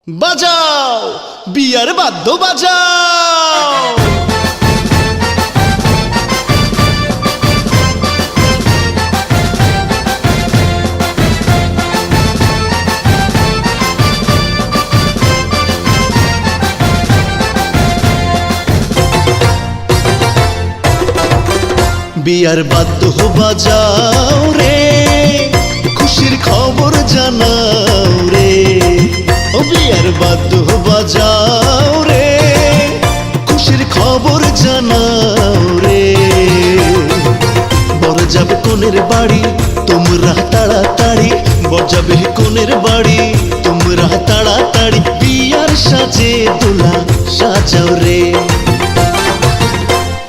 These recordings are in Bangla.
বাজাও বিয়ার বাদ্য বাজাও। বিয়ার বাদ্য বাজাও রে, খুশির খবর জানাও রে। ও বিয়ার বাদ্য বাজাও রে, খুশির খবর জানাও রে। বর যাবে কোনের বাড়ি তোমরা তাড়াতাড়ি, বর যাবে কোনের বাড়ি তোমরা তাড়াতাড়ি। বিয়ার সাজে দোলা সাজাও রে।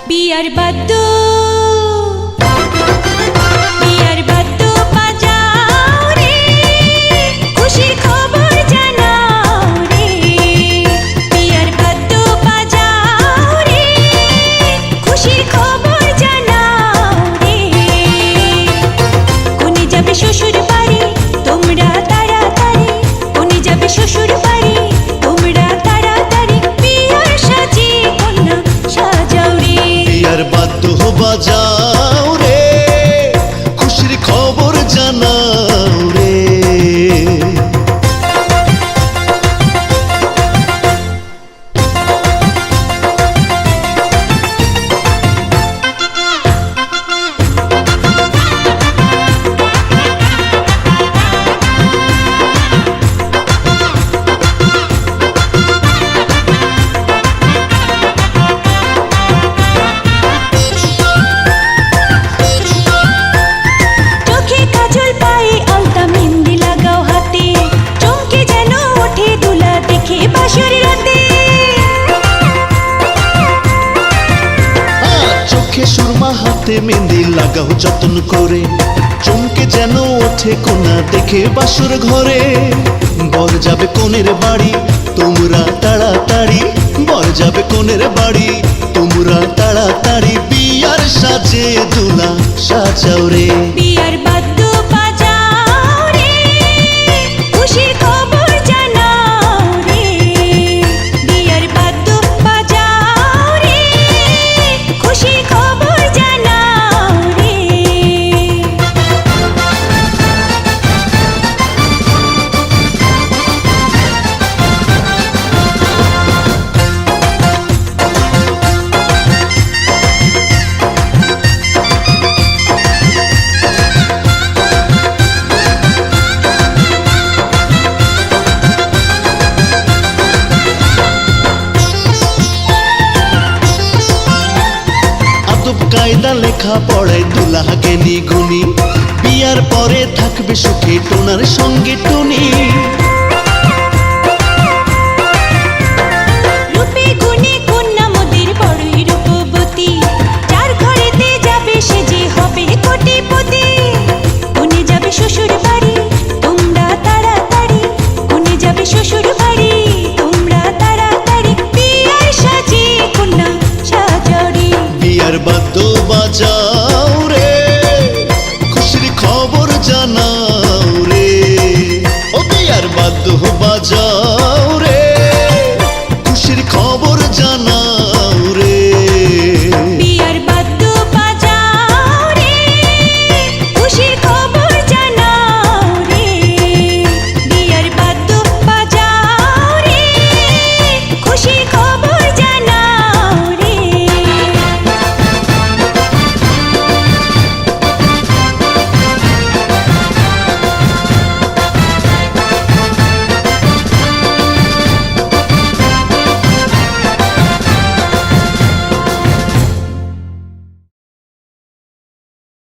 বিয়ার বাদ্য শ্বশুর বাড়ি তোমরা তাড়াতাড়ি, উনি যাবে শ্বশুর বাড়ি তোমরা তাড়াতাড়ি। বিয়ার সাজে কন্যা সাজাও রে। বিয়ার বাদ্য বাজাও রে, খুশির খবর জানাও রে। সুরমা হাতে মেহেন্দি লাগাও যতন করে, চমকে যেন ওঠে কোনা দেখে বাসর ঘরে। বর যাবে কোনের বাড়ি তোমরা তাড়াতাড়ি, বর যাবে কোনের বাড়ি তোমরা তাড়াতাড়ি। বিয়ার সাজে দোলা সাজাও রে। বিয়ার বাদ্য বাজাও রে, খুশির খবর জানাও রে। বিয়ার বাদ্য বাজাও রে, খুশির খবর জানাও রে। কায়দা লেখা পড়ায় দুলাহাকে নিগুনি, বিয়ার পরে থাকবে সুখে টোনার সঙ্গে টুনি।